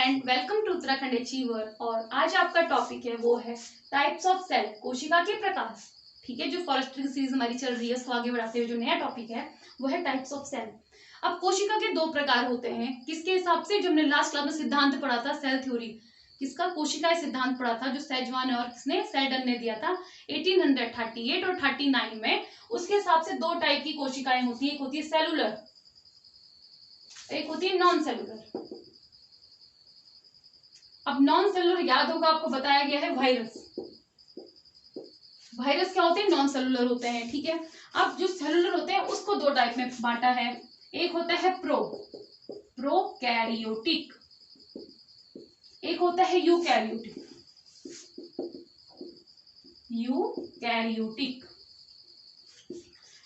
And welcome to Uttarakhand achiever. और आज आपका टॉपिक है वो है टाइप्स ऑफ सेल, कोशिका के प्रकार। ठीक है, जो फॉरेस्ट्री की सीरीज हमारी चल रही है उसको आगे बढ़ाते हुए जो नया टॉपिक है वो है टाइप्स ऑफ सेल। अब कोशिका के दो प्रकार होते हैं, किसके हिसाब से? जो हमने लास्ट क्लास में सिद्धांत पढ़ा था, सेल थ्योरी, किसका? कोशिका सिद्धांत पढ़ा था जो सेजवान और किसने? सेल्डन ने दिया था 1838 और 39 में। उसके हिसाब से दो टाइप की कोशिकाएं होती है, एक होती है सेलुलर, एक होती है नॉन सेलुलर। अब नॉन सेलुलर याद होगा आपको, बताया गया है वायरस। वायरस क्या होते हैं? नॉन सेलुलर होते हैं। ठीक है, अब जो सेलुलर होते हैं उसको दो टाइप में बांटा है। एक होता है प्रोकैरियोटिक, एक होता है यूकैरियोटिक।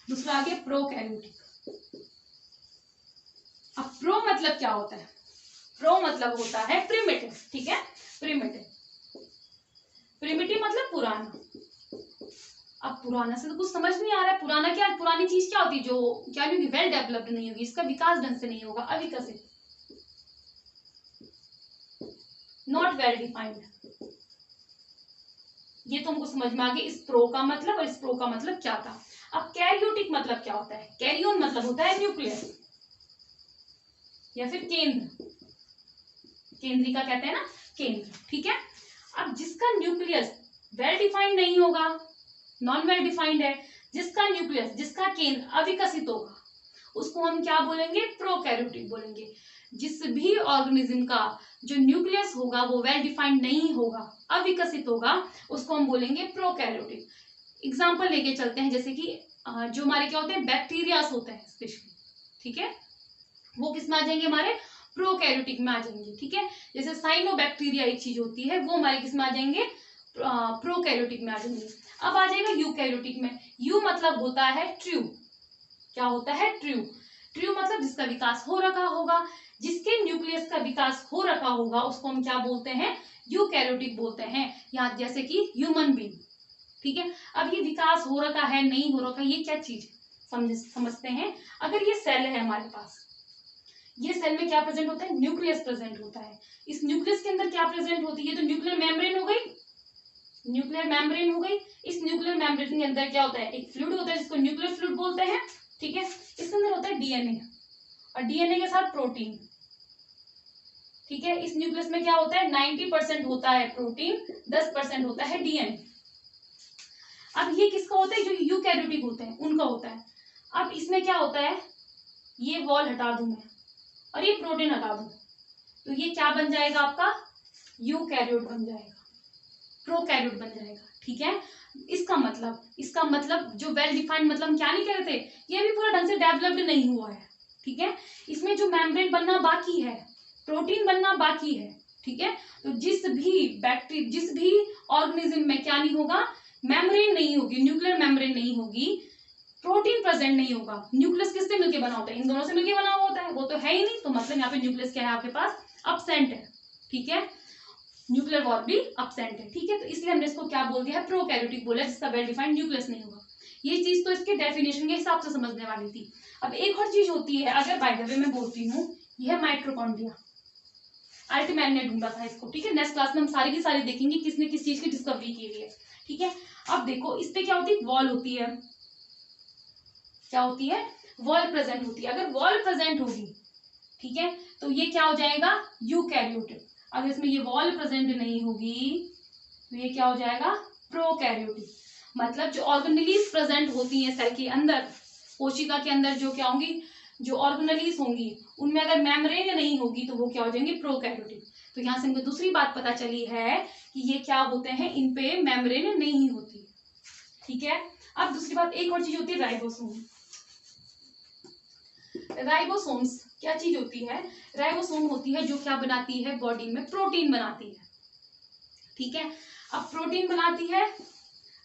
दूसरा आ गया प्रोकैरियोटिक। अब प्रो मतलब क्या होता है? प्रो मतलब होता है प्रिमिटिव। ठीक है, प्रिमिटिव मतलब पुराना। अब पुराना से तो कुछ समझ नहीं आ रहा है, पुराना क्या? पुरानी चीज क्या होती है? जो क्या नहीं होगी? वेल डेवलप्ड नहीं होगी, इसका विकास ढंग से नहीं होगा, अविकसित, नॉट वेल डिफाइंड। ये तो हमको समझ में आ गया इस प्रो का मतलब, और इस प्रो का मतलब क्या था। अब कैरियोटिक मतलब क्या होता है? कैरियोन मतलब होता है न्यूक्लियस या फिर केंद्र, केंद्रिका कहते हैं ना, केंद्र। ठीक है, अब जिसका न्यूक्लियस वेल डिफाइंड नहीं होगा, नॉन वेल डिफाइंड है, जिसका न्यूक्लियस, जिसका केंद्र अविकसित होगा, उसको हम क्या बोलेंगे? प्रोकैरियोटिक बोलेंगे। जिस भी ऑर्गेनिज्म का जो न्यूक्लियस होगा वो वेल डिफाइंड नहीं होगा, अविकसित होगा, उसको हम बोलेंगे प्रोकैरियोटिक। एग्जांपल लेके चलते हैं, जैसे कि जो हमारे क्या होते हैं? बैक्टीरियास होते हैं स्पेशली। ठीक है, वो किस में आ जाएंगे? हमारे प्रोकैरियोटिक में आ जाएंगे। ठीक है, जैसे साइनोबैक्टीरिया एक चीज होती है, वो हमारे किस में आ जाएंगे? प्रोकैरियोटिक में आ जाएंगे। अब आ जाएगा यूकैरियोटिक में। यू मतलब होता है ट्रू। क्या होता है? ट्रू। ट्रू मतलब जिसका विकास हो रखा होगा, जिसके न्यूक्लियस का विकास हो रखा होगा, उसको हम क्या बोलते हैं? यूकैरियोटिक बोलते हैं। यहाँ जैसे कि ह्यूमन बीइंग। ठीक है, अब ये विकास हो रखा है, नहीं हो रखा, ये क्या चीज समझते हैं। अगर ये सेल है हमारे पास, ये सेल में क्या प्रेजेंट होता है? न्यूक्लियस प्रेजेंट होता है। इस न्यूक्लियस के अंदर क्या प्रेजेंट होती है? तो न्यूक्लियर मेम्ब्रेन हो गई, न्यूक्लियर मेम्ब्रेन हो गई। इस न्यूक्लियर मेम्ब्रेन के अंदर क्या होता है? एक फ्लूइड होता है जिसको न्यूक्लियर फ्लूइड बोलते हैं। ठीक है, इसके अंदर होता है डीएनए, और डीएनए के साथ प्रोटीन। ठीक है, इस न्यूक्लियस में क्या होता है? 90% होता है प्रोटीन, 10% होता है डीएनए। अब ये किसका होता है? जो यूकैरियोटिक होते हैं उनका होता है। अब इसमें क्या होता है? ये वॉल हटा दूं मैं और ये प्रोटीन हटा दूं, तो ये क्या बन जाएगा? आपका यूकैरियोट बन जाएगा, प्रोकैरियोट बन जाएगा। ठीक है, इसका मतलब जो वेल डिफाइंड, मतलब हम क्या नहीं कह रहे थे, ये भी पूरा ढंग से डेवलप्ड नहीं हुआ है। ठीक है, इसमें जो मेम्ब्रेन बनना बाकी है, प्रोटीन बनना बाकी है। ठीक है, तो जिस भी ऑर्गेनिज्म में क्या नहीं होगा? मेम्ब्रेन नहीं होगी, न्यूक्लियर मेम्ब्रेन नहीं होगी, प्रोटीन प्रेजेंट नहीं होगा। न्यूक्लियस किससे मिलकर बना होता है? इन दोनों से मिलकर बना हुआ होता है, वो तो है ही नहीं, तो मतलब यहाँ पे न्यूक्लियस क्या है आपके पास? अब्सेंट है। ठीक है, न्यूक्लियर वॉल भी अब्सेंट है। ठीक है, तो इसलिए हमने इसको क्या बोल दिया है? प्रोकैरियोटिक बोला, जिसका वेल डिफाइंड न्यूक्लियस नहीं होगा। ये चीज तो इसके डेफिनेशन के हिसाब से समझने वाली थी। अब एक और चीज होती है, अगर बाय द वे मैं बोलती हूँ, यह माइटोकॉन्ड्रिया, अल्टमैन ने ढूंढा था इसको। ठीक है, नेक्स्ट क्लास में हम सारी की सारी देखेंगे किसने किस चीज की डिस्कवरी की हुई है। ठीक है, अब देखो इस पे क्या होती है? वॉल होती है। क्या होती है? वॉल प्रेजेंट होती है। अगर वॉल प्रेजेंट होगी, ठीक है, तो ये क्या हो जाएगा? यूकैरियोटिक। अगर इसमें ये वॉल प्रेजेंट नहीं होगी तो ये क्या हो जाएगा? प्रोकैरियोटिक। मतलब जो ऑर्गेनेलीज प्रेजेंट होती हैं सेल के अंदर, कोशिका के अंदर जो क्या होंगी? जो ऑर्गेनेलीज होंगी, उनमें अगर मेम्ब्रेन नहीं होगी तो वो क्या हो जाएंगे? प्रोकैरियोटिक। तो यहाँ से हमको दूसरी बात पता चली है कि ये क्या होते हैं? इन पे मेम्ब्रेन नहीं होती। ठीक है, अब दूसरी बात, एक और चीज होती है राइबोसोम। राइबोसोम्स क्या चीज होती है? राइबोसोम होती है जो क्या बनाती है? बॉडी में प्रोटीन बनाती है। ठीक है, अब प्रोटीन बनाती है।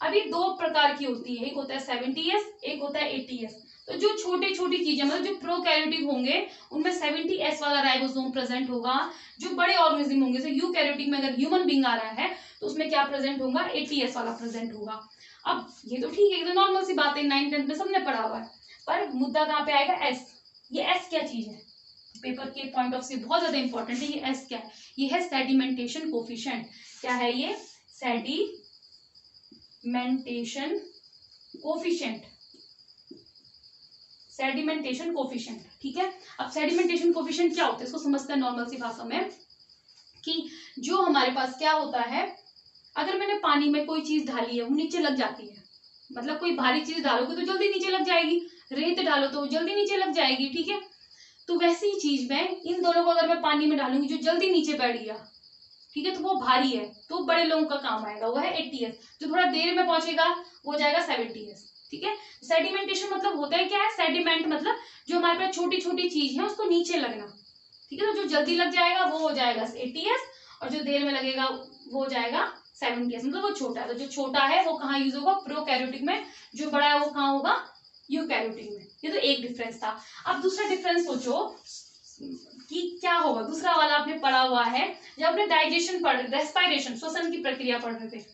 अभी दो प्रकार की होती है, एक होता है 70S, एक होता है 80S। तो जो छोटी छोटी चीजें, मतलब जो प्रोकैरियोटिक होंगे उनमें 70S वाला राइबोसोम प्रेजेंट होगा। जो बड़े ऑर्गेनिज्म होंगे, जैसे यूकैरियोटिक में अगर ह्यूमन बीइंग आ रहा है तो उसमें क्या प्रेजेंट होगा? 80S वाला प्रेजेंट होगा। अब ये तो ठीक है, ये तो नॉर्मल सी बात है, 9th 10th में सबने पढ़ा हुआ है, पर मुद्दा कहाँ पे आएगा? एस। ये एस क्या चीज है? पेपर के पॉइंट ऑफ व्यू बहुत ज्यादा इंपॉर्टेंट है। ये एस क्या है? ये है सेडिमेंटेशन कोफिशिएंट। क्या है ये? Sedimentation coefficient, sedimentation coefficient. ठीक है, अब सेडिमेंटेशन कोफिशिएंट क्या होता है इसको समझते हैं नॉर्मल सी भाषा में, कि जो हमारे पास क्या होता है, अगर मैंने पानी में कोई चीज डाली है वो नीचे लग जाती है, मतलब कोई भारी चीज डालोगे तो जल्दी नीचे लग जाएगी, रेत डालो तो जल्दी नीचे लग जाएगी। ठीक है, तो वैसी ही चीज में इन दोनों को अगर मैं पानी में डालूंगी, जो जल्दी नीचे बैठ गया, ठीक है, तो वो भारी है, तो बड़े लोगों का काम आएगा, वो है 80s। जो थोड़ा देर में पहुंचेगा वो जाएगा 70s। ठीक है, सेडिमेंटेशन मतलब होता है क्या है? सेडिमेंट मतलब जो हमारे पास छोटी छोटी चीज है उसको नीचे लगना। ठीक है, तो जो जल्दी लग जाएगा वो हो जाएगा 80s, और जो देर में लगेगा वो हो जाएगा 70s, मतलब वो छोटा है। तो जो छोटा है वो कहाँ यूज होगा? प्रोकैरियोटिक में। जो बड़ा है वो कहाँ होगा? यूकैरियोटिक में। ये तो एक डिफरेंस था। अब दूसरा डिफरेंस सोचो कि क्या होगा। दूसरा वाला आपने पढ़ा हुआ है, जब आपने डाइजेशन पढ़, रेस्पिरेशन, श्वसन की प्रक्रिया पढ़ रहे थे,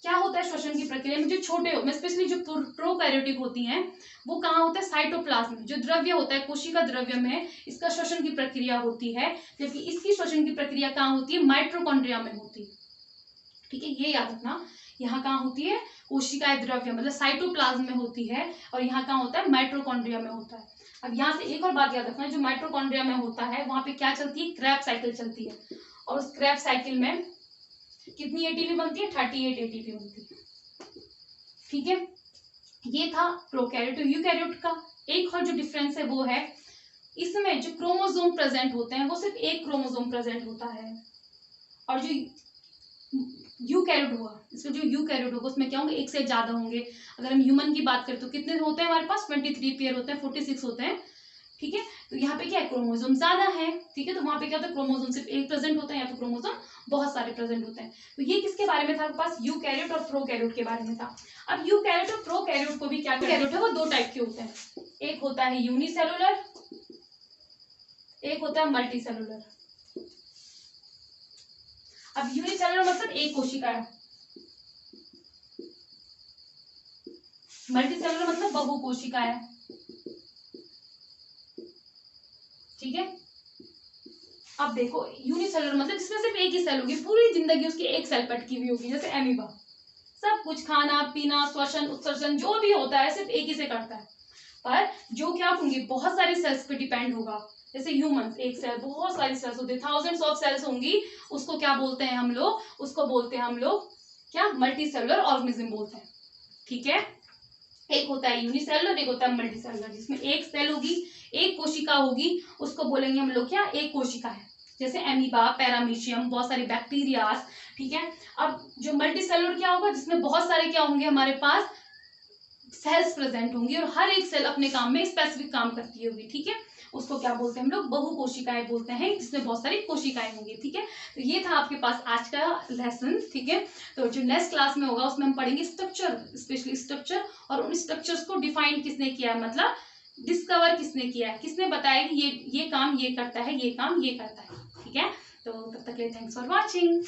क्या होता है श्वसन की प्रक्रिया में? जो छोटे हो, स्पेशली जो प्रोकैरियोटिक होती हैं, वो कहाँ होता है? साइटोप्लाज्म में। जो द्रव्य होता है कोशिका द्रव्य में, इसका श्वसन की प्रक्रिया होती है, जबकि इसकी श्वसन की प्रक्रिया कहाँ होती है? माइटोकॉन्ड्रिया में होती है। ठीक है, ये याद रखना। यहाँ कहाँ होती है? कोशिकाएं द्रव्य मतलब साइटोप्लाज्म में होती है, और यहाँ कहाँ होता है? माइटोकॉन्ड्रिया में होता है। अब यहाँ से एक और बात याद रखना, जो माइटोकॉन्ड्रिया में होता है वहां पे क्या चलती है? क्रेब्स साइकिल चलती है, और उस क्रेब्स साइकिल में कितनी एटीपी बनती है? 38 एटीपी बनती है। ठीक है, ये था प्रोकैरियोट। यूकैरियोट का एक और जो डिफरेंस है वो है, इसमें जो क्रोमोसोम प्रेजेंट होते हैं वो सिर्फ एक क्रोमोसोम प्रेजेंट होता है, और जो यूकैरियोट हुआ, इसमें जो यूकैरियोट होगा उसमें क्या होंगे? एक से ज्यादा होंगे। अगर हम ह्यूमन की बात करें तो कितने होते हैं हमारे पास? 23 पेयर होते हैं, 46 होते हैं। ठीक है, तो यहाँ पे क्या है? क्रोमोसोम ज्यादा है। ठीक है, तो वहां पे क्या होता है? क्रोमोसोम सिर्फ एक प्रेजेंट होता है, या तो क्रोमोसोम बहुत सारे प्रेजेंट होते हैं। तो ये किसके बारे में था आपके पास? यूकैरियोट और प्रोकैरियोट के बारे में था। अब यूकैरियोट और प्रोकैरियोट को भी क्या कैरियोट है वो दो टाइप के होते हैं, एक होता है यूनिसेलुलर, एक होता है मल्टीसेलुलर। अब यूनिसेलुलर मतलब एक कोशिका है, मल्टीसेलुलर मतलब बहु कोशिका है। ठीक है, अब देखो यूनिसेलुलर मतलब जिसमें सिर्फ एक ही सेल होगी, पूरी जिंदगी उसकी एक सेल पर अटकी हुई होगी, जैसे एमीबा। सब कुछ खाना पीना श्वसन उत्सर्जन जो भी होता है सिर्फ एक ही से करता है। पर जो क्या होंगे? बहुत सारी सेल्स पे डिपेंड होगा। जैसे ह्यूमंस एक सेल, बहुत सारी सेल्स होती है, थाउजेंड्स ऑफ सेल्स होंगी, उसको क्या बोलते हैं हम लोग? उसको बोलते हैं हम लोग क्या? मल्टी सेलुलर ऑर्गेनिज्म बोलते हैं। ठीक है, एक होता है यूनिसेलुलर, एक होता है मल्टी सेलुलर, जिसमें एक सेल होगी, एक कोशिका होगी, उसको बोलेंगे हम लोग क्या? एक कोशिका है। जैसे एमीबा, पैरामीशियम, बहुत सारी बैक्टीरियाज। ठीक है, अब जो मल्टी सेलुलर क्या होगा? जिसमें बहुत सारे क्या होंगे हमारे पास? सेल्स प्रेजेंट होंगी, और हर एक सेल अपने काम में स्पेसिफिक काम करती होगी। ठीक है, उसको क्या बोलते हैं हम लोग? बहु कोशिकाएं बोलते हैं, जिसमें बहुत सारी कोशिकाएं होंगी। ठीक है, तो ये था आपके पास आज का लेसन। ठीक है, तो जो नेक्स्ट क्लास में होगा उसमें हम पढ़ेंगे स्ट्रक्चर, स्पेशली स्ट्रक्चर, और उन स्ट्रक्चर्स को डिफाइन किसने किया है, मतलब डिस्कवर किसने किया है, किसने बताया कि ये काम ये करता है, ये काम ये करता है। ठीक है, तो तब तक के लिए थैंक्स फॉर वॉचिंग।